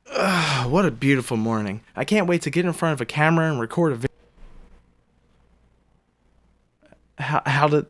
What a beautiful morning. I can't wait to get in front of a camera and record a video.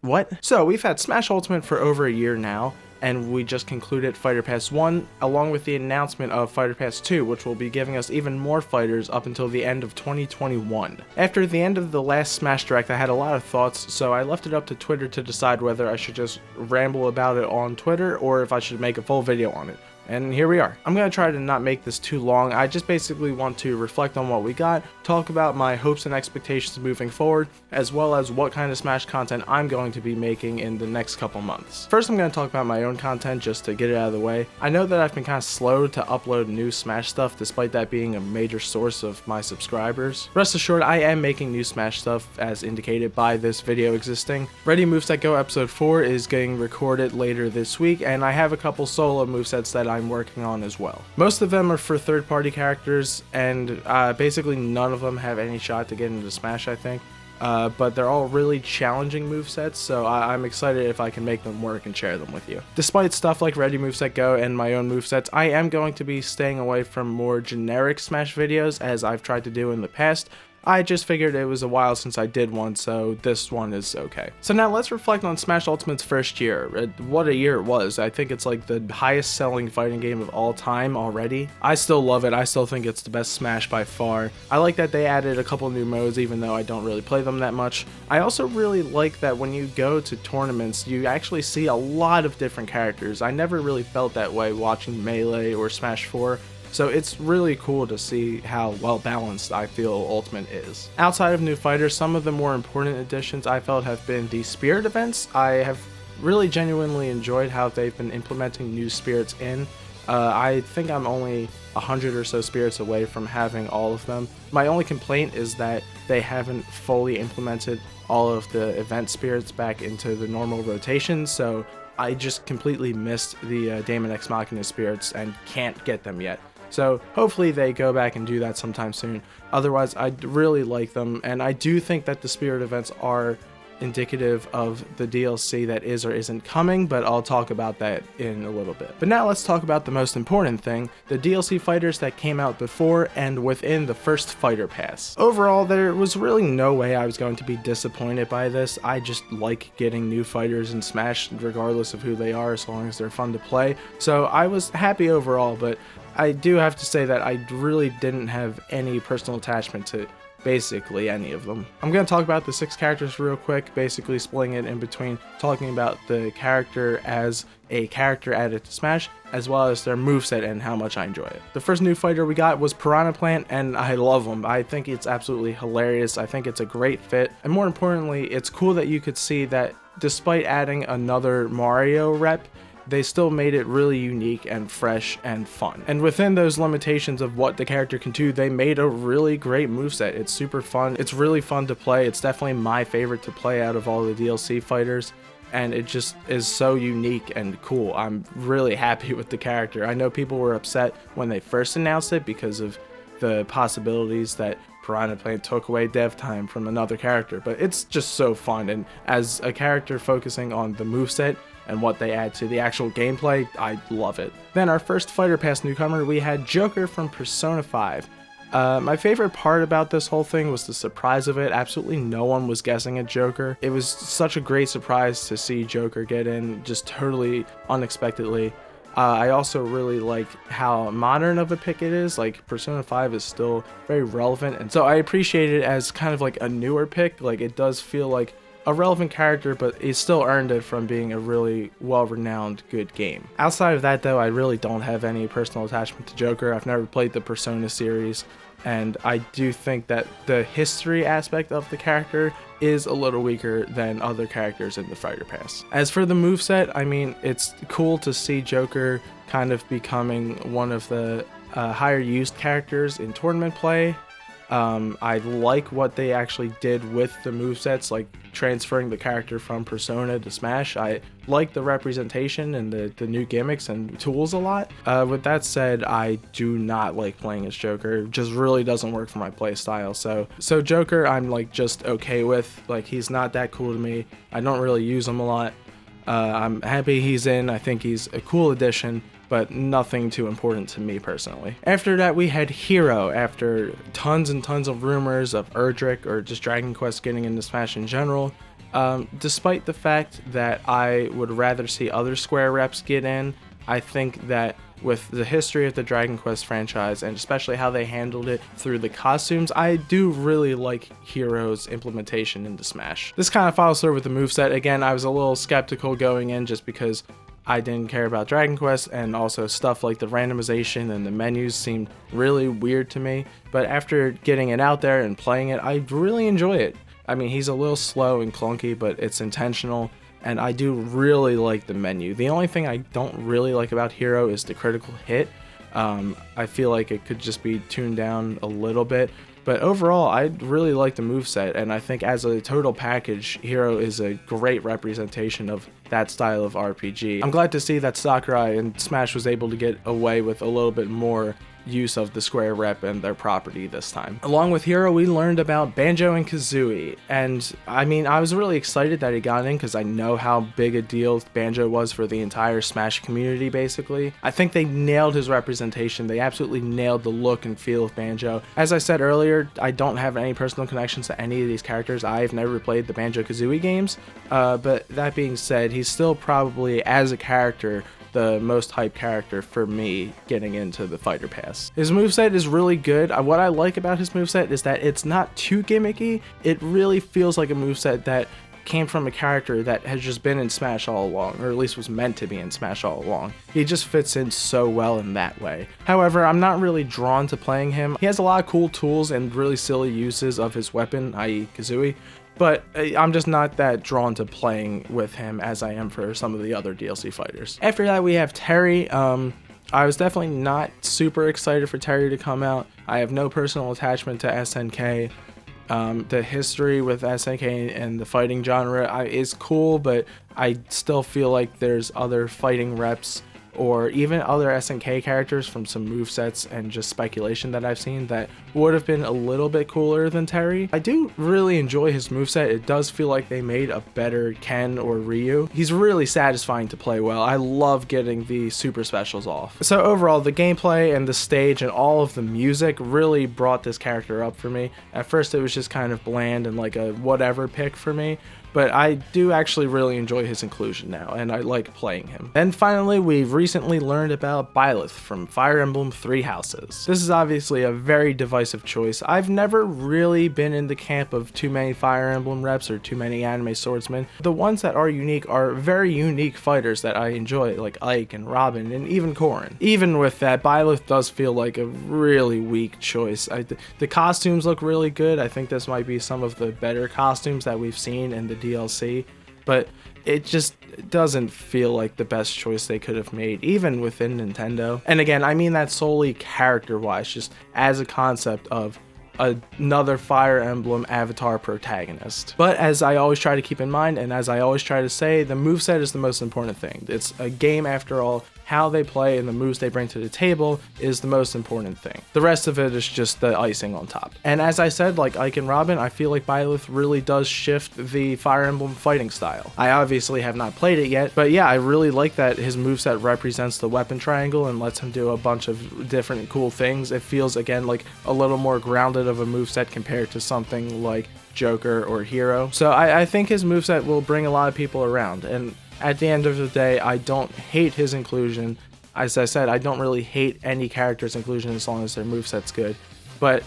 What? So, we've had Smash Ultimate for over a year now, and we just concluded Fighter Pass 1, along with the announcement of Fighter Pass 2, which will be giving us even more fighters up until the end of 2021. After the end of the last Smash Direct, I had a lot of thoughts, so I left it up to Twitter to decide whether I should just ramble about it on Twitter, or if I should make a full video on it. And here we are. I'm going to try to not make this too long. I just basically want to reflect on what we got, talk about my hopes and expectations moving forward, as well as what kind of Smash content I'm going to be making in the next couple months. First, I'm going to talk about my own content just to get it out of the way. I know that I've been kind of slow to upload new Smash stuff, despite that being a major source of my subscribers. Rest assured, I am making new Smash stuff as indicated by this video existing. Ready Moveset Go Episode 4 is getting recorded later this week, and I have a couple solo movesets that I'm working on as well. Most of them are for third-party characters, and basically none of them have any shot to get into Smash, I think. But they're all really challenging movesets, so I'm excited if I can make them work and share them with you. Despite stuff like Ready Moveset Go and my own movesets, I am going to be staying away from more generic Smash videos, as I've tried to do in the past. I just figured it was a while since I did one, so this one is okay. So now let's reflect on Smash Ultimate's first year. What a year it was. I think it's like the highest selling fighting game of all time already. I still love it. I still think it's the best Smash by far. I like that they added a couple new modes, even though I don't really play them that much. I also really like that when you go to tournaments, you actually see a lot of different characters. I never really felt that way watching Melee or Smash 4. So it's really cool to see how well balanced I feel Ultimate is. Outside of new fighters, some of the more important additions I felt have been the spirit events. I have really genuinely enjoyed how they've been implementing new spirits in. I think I'm only 100 or so spirits away from having all of them. My only complaint is that they haven't fully implemented all of the event spirits back into the normal rotation, so I just completely missed the Daemon X Machina spirits and can't get them yet. So hopefully they go back and do that sometime soon. Otherwise, I really like them, and I do think that the spirit events are indicative of the DLC that is or isn't coming, but I'll talk about that in a little bit. But now let's talk about the most important thing, the DLC fighters that came out before and within the first Fighter Pass. Overall, there was really no way I was going to be disappointed by this. I just like getting new fighters in Smash, regardless of who they are, as long as they're fun to play. So I was happy overall, but I do have to say that I really didn't have any personal attachment to basically any of them. I'm going to talk about the 6 characters real quick, basically splitting it in between talking about the character as a character added to Smash, as well as their moveset and how much I enjoy it. The first new fighter we got was Piranha Plant, and I love him. I think it's absolutely hilarious. I think it's a great fit, and more importantly, it's cool that you could see that despite adding another Mario rep, they still made it really unique and fresh and fun. And within those limitations of what the character can do, they made a really great moveset. It's super fun. It's really fun to play. It's definitely my favorite to play out of all the DLC fighters. And it just is so unique and cool. I'm really happy with the character. I know people were upset when they first announced it because of the possibilities that Piranha Plant took away dev time from another character, but it's just so fun. And as a character focusing on the moveset and what they add to the actual gameplay, I love it. Then our first Fighter Pass newcomer, we had Joker from Persona 5. My favorite part about this whole thing was the surprise of it. Absolutely no one was guessing at Joker. It was such a great surprise to see Joker get in just totally unexpectedly. I also really like how modern of a pick it is. Like, Persona 5 is still very relevant, and so I appreciate it as kind of like a newer pick. Like, it does feel like a relevant character, but it still earned it from being a really well-renowned good game. Outside of that though, I really don't have any personal attachment to Joker. I've never played the Persona series, and I do think that the history aspect of the character is a little weaker than other characters in the Fighter Pass. As for the moveset, I mean, it's cool to see Joker kind of becoming one of the higher used characters in tournament play. I like what they actually did with the movesets, like transferring the character from Persona to Smash. I like the representation and the new gimmicks and tools a lot. With that said, I do not like playing as Joker. It just really doesn't work for my play style. So Joker, I'm like just okay with. Like, he's not that cool to me. I don't really use him a lot. I'm happy he's in. I think he's a cool addition, but nothing too important to me personally. After that, we had Hero, after tons and tons of rumors of Erdrick or just Dragon Quest getting into Smash in general. Despite the fact that I would rather see other Square reps get in, I think that with the history of the Dragon Quest franchise and especially how they handled it through the costumes, I do really like Hero's implementation into Smash. This kind of follows through with the moveset. Again, I was a little skeptical going in just because I didn't care about Dragon Quest, and also stuff like the randomization and the menus seemed really weird to me. But after getting it out there and playing it, I really enjoy it. I mean, he's a little slow and clunky, but it's intentional, and I do really like the menu. The only thing I don't really like about Hero is the critical hit. I feel like it could just be tuned down a little bit, but overall, I really like the moveset, and I think as a total package, Hero is a great representation of that style of RPG. I'm glad to see that Sakurai and Smash was able to get away with a little bit more use of the Square rep and their property this time. Along with Hero, we learned about Banjo and Kazooie, and I mean, I was really excited that he got in because I know how big a deal Banjo was for the entire Smash community, basically. I think they nailed his representation. They absolutely nailed the look and feel of Banjo. As I said earlier, I don't have any personal connections to any of these characters. I've never played the Banjo-Kazooie games, but that being said, he's still probably, as a character, the most hyped character for me getting into the Fighter Pass. His moveset is really good. What I like about his moveset is that it's not too gimmicky. It really feels like a moveset that came from a character that has just been in Smash all along, or at least was meant to be in Smash all along. He just fits in so well in that way. However, I'm not really drawn to playing him. He has a lot of cool tools and really silly uses of his weapon, i.e. Kazooie, but I'm just not that drawn to playing with him as I am for some of the other DLC fighters. After that, we have Terry. I was definitely not super excited for Terry to come out. I have no personal attachment to SNK. The history with SNK and the fighting genre is cool, but I still feel like there's other fighting reps or even other SNK characters from some movesets and just speculation that I've seen that would have been a little bit cooler than Terry. I do really enjoy his moveset. It does feel like they made a better Ken or Ryu. He's really satisfying to play well. I love getting the super specials off. So overall, the gameplay and the stage and all of the music really brought this character up for me. At first it was just kind of bland and like a whatever pick for me, but I do actually really enjoy his inclusion now, and I like playing him. And finally, we've recently learned about Byleth from Fire Emblem Three Houses. This is obviously a very divisive choice. I've never really been in the camp of too many Fire Emblem reps or too many anime swordsmen. The ones that are unique are very unique fighters that I enjoy, like Ike and Robin and even Corrin. Even with that, Byleth does feel like a really weak choice. The costumes look really good. I think this might be some of the better costumes that we've seen in the DLC, but it just doesn't feel like the best choice they could have made, even within Nintendo. And again, I mean that solely character-wise, just as a concept of another Fire Emblem Avatar protagonist. But as I always try to keep in mind, and as I always try to say, the moveset is the most important thing. It's a game after all. How they play and the moves they bring to the table is the most important thing. The rest of it is just the icing on top. And as I said, like Ike and Robin, I feel like Byleth really does shift the Fire Emblem fighting style. I obviously have not played it yet, but yeah, I really like that his moveset represents the weapon triangle and lets him do a bunch of different cool things. It feels, again, like a little more grounded of a moveset compared to something like Joker or Hero. So I think his moveset will bring a lot of people around, and at the end of the day, I don't hate his inclusion. As I said, I don't really hate any character's inclusion as long as their moveset's good, but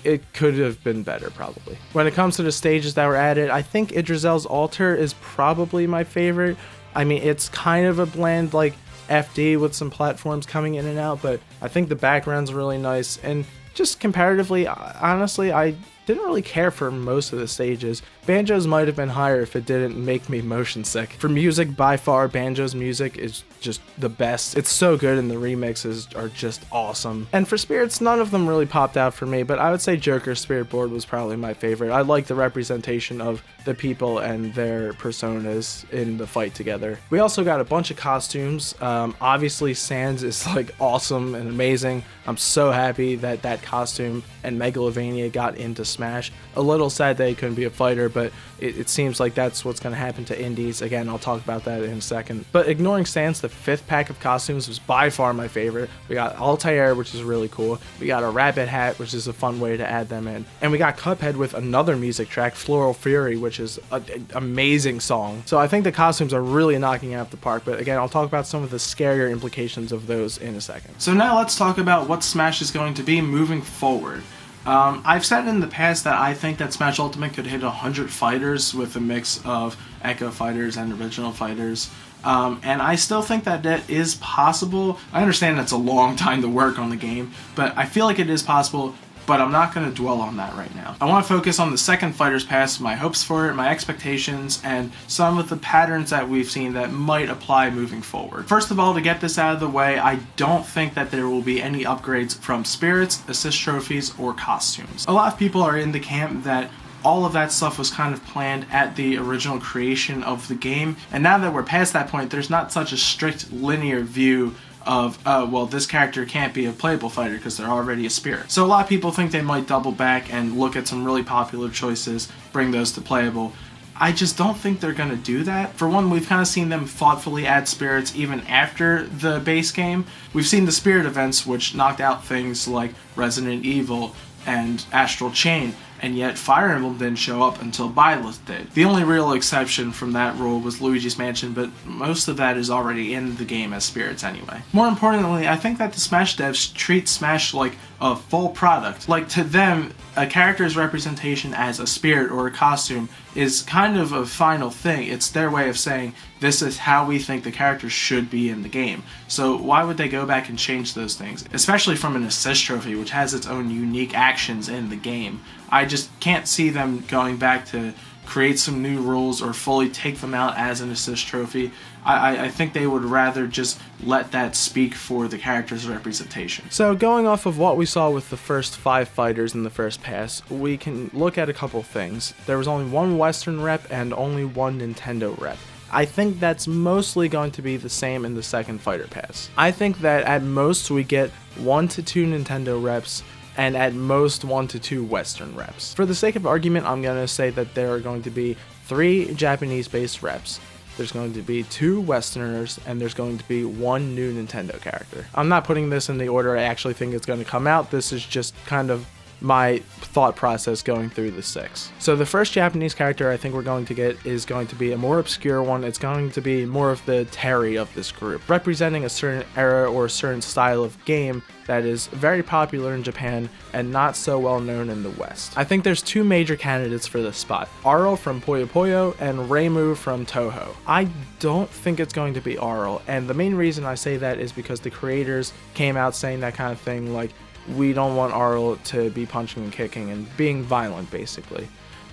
it could have been better probably. When it comes to the stages that were added, I think Idrizel's Altar is probably my favorite. I mean, it's kind of a bland like FD with some platforms coming in and out, but I think the background's really nice, and just comparatively, honestly, I didn't really care for most of the stages. Banjo's might have been higher if it didn't make me motion sick. For music, by far, Banjo's music is just the best. It's so good, and the remixes are just awesome. And for spirits, none of them really popped out for me, but I would say Joker's Spirit Board was probably my favorite. I like the representation of the people and their personas in the fight together. We also got a bunch of costumes. Obviously, Sans is like awesome and amazing. I'm so happy that that costume and Megalovania got into Smash. A little sad that he couldn't be a fighter, but it seems like that's what's going to happen to indies. Again, I'll talk about that in a second. But ignoring Sans, the 5th pack of costumes was by far my favorite. We got Altair, which is really cool. We got a rabbit hat, which is a fun way to add them in. And we got Cuphead with another music track, Floral Fury, which is an amazing song. So I think the costumes are really knocking it out of the park. But again, I'll talk about some of the scarier implications of those in a second. So now let's talk about what Smash is going to be moving forward. I've said in the past that I think that Smash Ultimate could hit 100 fighters with a mix of Echo fighters and original fighters. And I still think that that is possible. I understand it's a long time to work on the game, but I feel like it is possible, but I'm not going to dwell on that right now. I want to focus on the second Fighters Pass, my hopes for it, my expectations, and some of the patterns that we've seen that might apply moving forward. First of all, to get this out of the way, I don't think that there will be any upgrades from spirits, assist trophies, or costumes. A lot of people are in the camp that all of that stuff was kind of planned at the original creation of the game, and now that we're past that point, there's not such a strict linear view of, well, this character can't be a playable fighter because they're already a spirit. So a lot of people think they might double back and look at some really popular choices, bring those to playable. I just don't think they're going to do that. For one, we've kind of seen them thoughtfully add spirits even after the base game. We've seen the spirit events, which knocked out things like Resident Evil and Astral Chain, and yet Fire Emblem didn't show up until Byleth did. The only real exception from that rule was Luigi's Mansion, but most of that is already in the game as spirits anyway. More importantly, I think that the Smash devs treat Smash like a full product. Like, to them, a character's representation as a spirit or a costume is kind of a final thing. It's their way of saying, this is how we think the character should be in the game. So why would they go back and change those things? Especially from an assist trophy, which has its own unique actions in the game. I just can't see them going back to create some new rules or fully take them out as an assist trophy. I think they would rather just let that speak for the character's representation. So going off of what we saw with the first 5 fighters in the first pass, we can look at a couple things. There was only one Western rep and only one Nintendo rep. I think that's mostly going to be the same in the second Fighter Pass. I think that at most we get 1 to 2 Nintendo reps and at most 1 to 2 Western reps. For the sake of argument, I'm going to say that there are going to be 3 Japanese-based reps. There's going to be 2 Westerners, and there's going to be 1 new Nintendo character. I'm not putting this in the order I actually think it's going to come out. This is just kind of my thought process going through the 6. So the first Japanese character I think we're going to get is going to be a more obscure one. It's going to be more of the Terry of this group, representing a certain era or a certain style of game that is very popular in Japan and not so well known in the West. I think there's 2 major candidates for this spot, Arl from Puyo Puyo and Reimu from Touhou. I don't think it's going to be Arl, and the main reason I say that is because the creators came out saying that kind of thing, like, we don't want Arl to be punching and kicking and being violent, basically.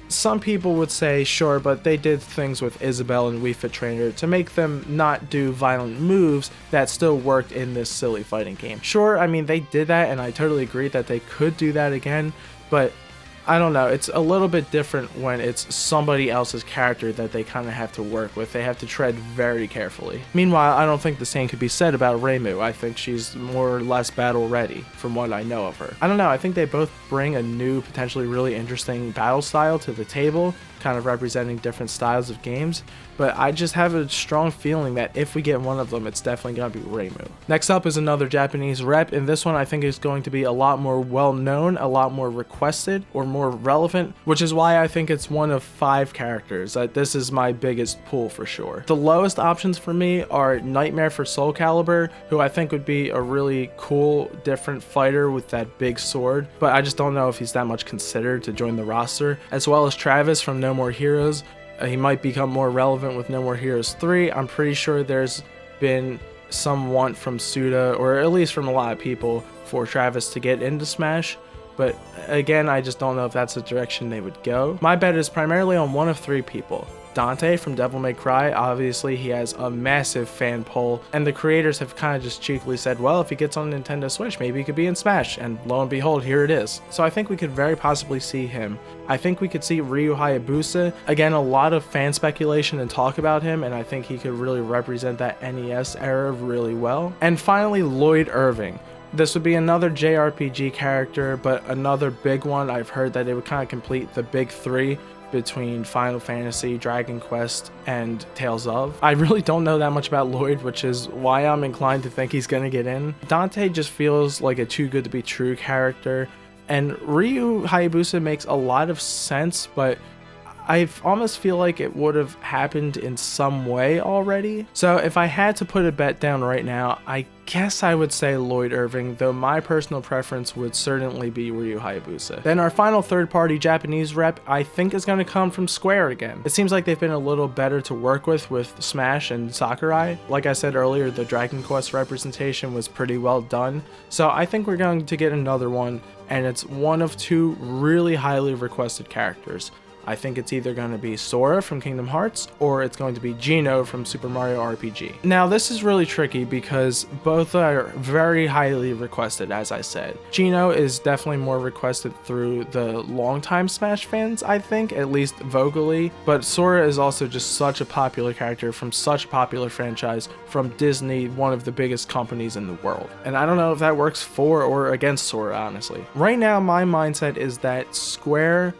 Some people would say, sure, but they did things with Isabelle and Wii Fit Trainer to make them not do violent moves that still worked in this silly fighting game. Sure, I mean, they did that, and I totally agree that they could do that again, but I don't know, it's a little bit different when it's somebody else's character that they kind of have to work with. They have to tread very carefully. Meanwhile, I don't think the same could be said about Reimu. I think she's more or less battle ready from what I know of her. I don't know, I think they both bring a new, potentially really interesting battle style to the table, kind of representing different styles of games, but I just have a strong feeling that if we get one of them, it's definitely going to be Reimu. Next up is another Japanese rep, and this one I think is going to be a lot more well known, a lot more requested, or more relevant, which is why I think it's one of 5 characters. This is my biggest pull for sure. The lowest options for me are Nightmare for Soul Calibur, who I think would be a really cool, different fighter with that big sword, but I just don't know if he's that much considered to join the roster, as well as Travis from No More Heroes. He might become more relevant with No More Heroes 3. I'm pretty sure there's been some want from Suda, or at least from a lot of people, for Travis to get into Smash. But again, I just don't know if that's the direction they would go. My bet is primarily on one of 3 people. Dante from Devil May Cry, obviously he has a massive fan pull, and the creators have kind of just cheekily said, well, if he gets on Nintendo Switch, maybe he could be in Smash, and lo and behold, here it is. So I think we could very possibly see him. I think we could see Ryu Hayabusa. Again, a lot of fan speculation and talk about him, and I think he could really represent that NES era really well. And finally, Lloyd Irving. This would be another JRPG character, but another big one. I've heard that it would kind of complete the big three between Final Fantasy, Dragon Quest, and Tales of. I really don't know that much about Lloyd, which is why I'm inclined to think he's gonna get in. Dante just feels like a too good to be true character, and Ryu Hayabusa makes a lot of sense, but I almost feel like it would have happened in some way already. So if I had to put a bet down right now, I guess I would say Lloyd Irving, though my personal preference would certainly be Ryu Hayabusa. Then our final third-party Japanese rep, I think, is going to come from Square again. It seems like they've been a little better to work with Smash and Sakurai. Like I said earlier, the Dragon Quest representation was pretty well done, so I think we're going to get another one, and it's one of two really highly requested characters. I think it's either going to be Sora from Kingdom Hearts or it's going to be Geno from Super Mario RPG. Now this is really tricky because both are very highly requested, as I said. Geno is definitely more requested through the longtime Smash fans, I think, at least vocally, but Sora is also just such a popular character from such a popular franchise from Disney, one of the biggest companies in the world. And I don't know if that works for or against Sora, honestly. Right now my mindset is that Square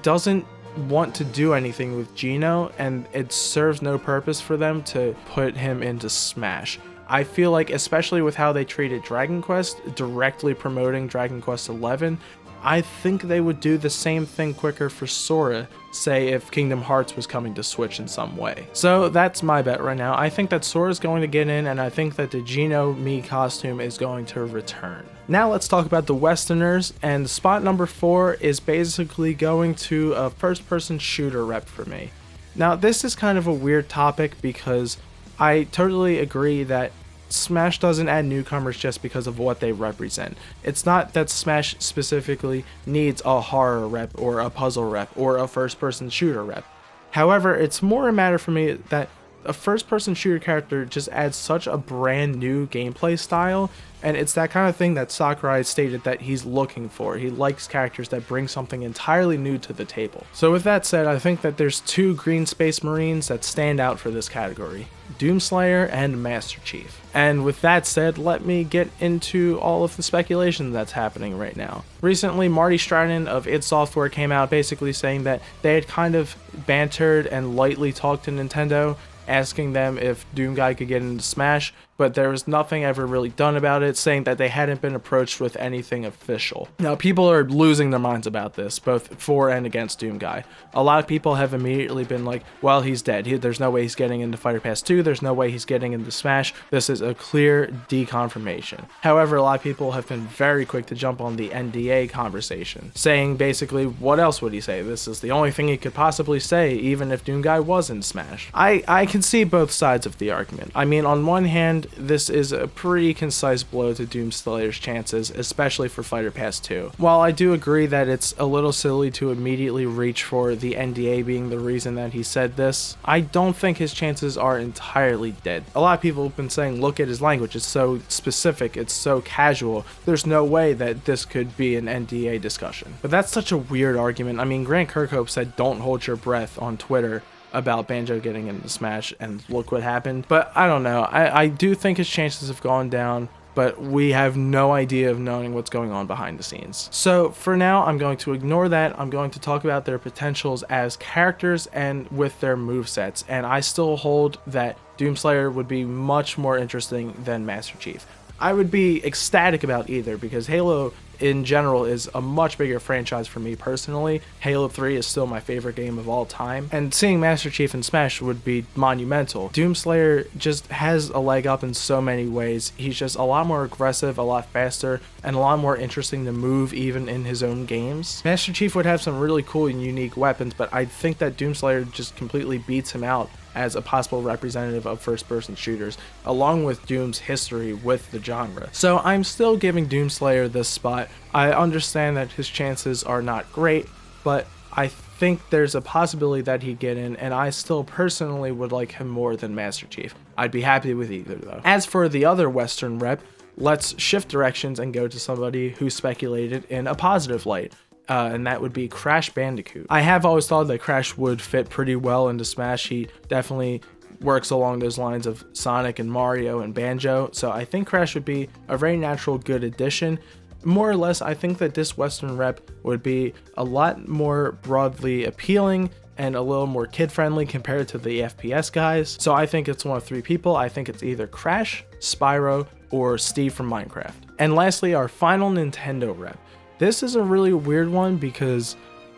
doesn't want to do anything with Geno, and it serves no purpose for them to put him into Smash. I feel like, especially with how they treated Dragon Quest, directly promoting Dragon Quest XI, I think they would do the same thing quicker for Sora, say if Kingdom Hearts was coming to Switch in some way. So that's my bet right now. I think that Sora's going to get in, and I think that the Geno Mii costume is going to return. Now let's talk about the Westerners, and spot number 4 is basically going to a first-person shooter rep for me. Now this is kind of a weird topic because I totally agree that Smash doesn't add newcomers just because of what they represent. It's not that Smash specifically needs a horror rep or a puzzle rep or a first-person shooter rep. However, it's more a matter for me that a first-person shooter character just adds such a brand new gameplay style, and it's that kind of thing that Sakurai stated that he's looking for. He likes characters that bring something entirely new to the table. So with that said, I think that there's two Green Space Marines that stand out for this category: Doomslayer and Master Chief. And with that said, let me get into all of the speculation that's happening right now. Recently, Marty Stratton of id Software came out basically saying that they had kind of bantered and lightly talked to Nintendo, asking them if Doomguy could get into Smash, but there was nothing ever really done about it, saying that they hadn't been approached with anything official. Now, people are losing their minds about this, both for and against Doomguy. A lot of people have immediately been like, well, he's dead. There's no way he's getting into Fighter Pass 2. There's no way he's getting into Smash. This is a clear deconfirmation. However, a lot of people have been very quick to jump on the NDA conversation, saying basically, what else would he say? This is the only thing he could possibly say, even if Doomguy was in Smash. I can see both sides of the argument. I mean, on one hand, this is a pretty concise blow to Doomslayer's chances, especially for Fighter Pass 2. While I do agree that it's a little silly to immediately reach for the NDA being the reason that he said this, I don't think his chances are entirely dead. A lot of people have been saying, look at his language, it's so specific, it's so casual, there's no way that this could be an NDA discussion. But that's such a weird argument. I mean, Grant Kirkhope said, don't hold your breath on Twitter about Banjo getting into Smash, and look what happened. But I don't know. I do think his chances have gone down, but we have no idea of knowing what's going on behind the scenes. So for now, I'm going to ignore that. I'm going to talk about their potentials as characters and with their movesets, and I still hold that Doomslayer would be much more interesting than Master Chief. I would be ecstatic about either because Halo in general is a much bigger franchise for me personally. Halo 3 is still my favorite game of all time, and seeing Master Chief in Smash would be monumental. Doomslayer just has a leg up in so many ways. He's just a lot more aggressive, a lot faster, and a lot more interesting to move even in his own games. Master Chief would have some really cool and unique weapons, but I think that Doomslayer just completely beats him out as a possible representative of first-person shooters, along with Doom's history with the genre. So I'm still giving Doomslayer this spot. I understand that his chances are not great, but I think there's a possibility that he'd get in, and I still personally would like him more than Master Chief. I'd be happy with either though. As for the other Western rep, let's shift directions and go to somebody who speculated in a positive light. And that would be Crash Bandicoot. I have always thought that Crash would fit pretty well into Smash. He definitely works along those lines of Sonic and Mario and Banjo, so I think Crash would be a very natural good addition. More or less, I think that this Western rep would be a lot more broadly appealing and a little more kid-friendly compared to the FPS guys. So I think it's one of 3 people. I think it's either Crash, Spyro, or Steve from Minecraft. And lastly, our final Nintendo rep. This is a really weird one because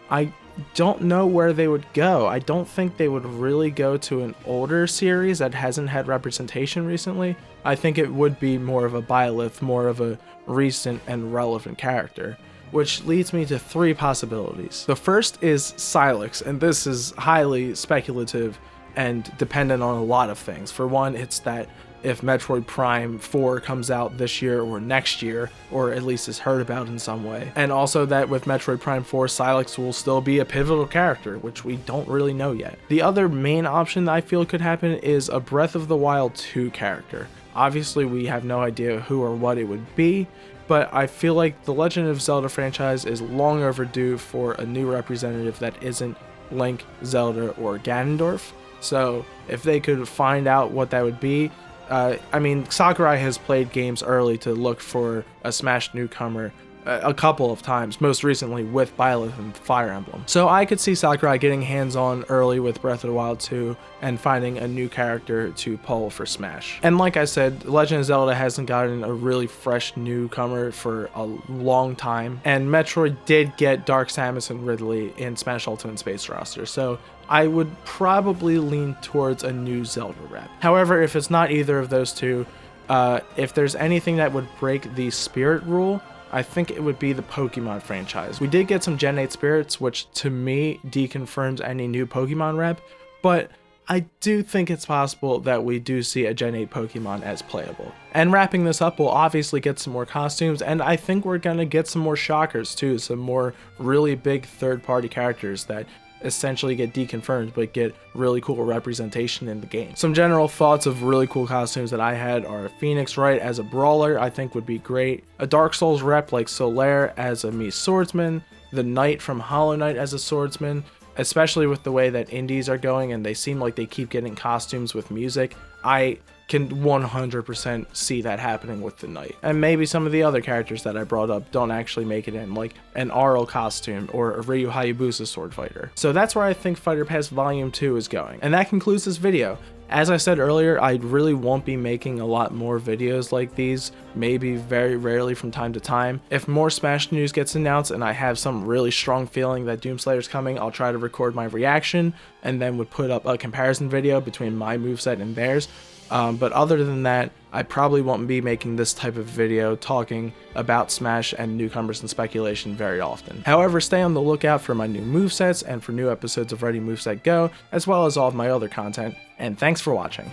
I don't know where they would go. I don't think they would really go to an older series that hasn't had representation recently. I think it would be more of a Byleth, more of a recent and relevant character, which leads me to 3 possibilities. The first is Sylux, and this is highly speculative and dependent on a lot of things. For one, it's that if Metroid Prime 4 comes out this year or next year, or at least is heard about in some way. And also that with Metroid Prime 4, Sylux will still be a pivotal character, which we don't really know yet. The other main option that I feel could happen is a Breath of the Wild 2 character. Obviously, we have no idea who or what it would be, but I feel like the Legend of Zelda franchise is long overdue for a new representative that isn't Link, Zelda, or Ganondorf. So if they could find out what that would be, I mean, Sakurai has played games early to look for a Smash newcomer a couple of times, most recently with Byleth and Fire Emblem. So I could see Sakurai getting hands-on early with Breath of the Wild 2 and finding a new character to pull for Smash. And like I said, Legend of Zelda hasn't gotten a really fresh newcomer for a long time, and Metroid did get Dark Samus and Ridley in Smash Ultimate Space roster, so I would probably lean towards a new Zelda rep. However, if it's not either of those two, if there's anything that would break the Spirit rule, I think it would be the Pokemon franchise. We did get some Gen 8 Spirits, which to me deconfirms any new Pokemon rep, but I do think it's possible that we do see a Gen 8 Pokemon as playable. And wrapping this up, we'll obviously get some more costumes, and I think we're gonna get some more shockers too, some more really big third-party characters that essentially get deconfirmed but get really cool representation in the game. Some general thoughts of really cool costumes that I had are Phoenix Wright as a brawler, I think would be great. A Dark Souls rep like Solaire as a Mii swordsman, the Knight from Hollow Knight as a swordsman, especially with the way that indies are going and they seem like they keep getting costumes with music. I can 100% see that happening with the Knight. And maybe some of the other characters that I brought up don't actually make it in, like an Arl costume or a Ryu Hayabusa sword fighter. So that's where I think Fighter Pass Volume 2 is going. And that concludes this video. As I said earlier, I really won't be making a lot more videos like these, maybe very rarely from time to time. If more Smash news gets announced and I have some really strong feeling that Doomslayer's coming, I'll try to record my reaction and then would put up a comparison video between my moveset and theirs. But other than that, I probably won't be making this type of video talking about Smash and newcomers and speculation very often. However, stay on the lookout for my new movesets and for new episodes of Ready Moveset Go, as well as all of my other content, and thanks for watching.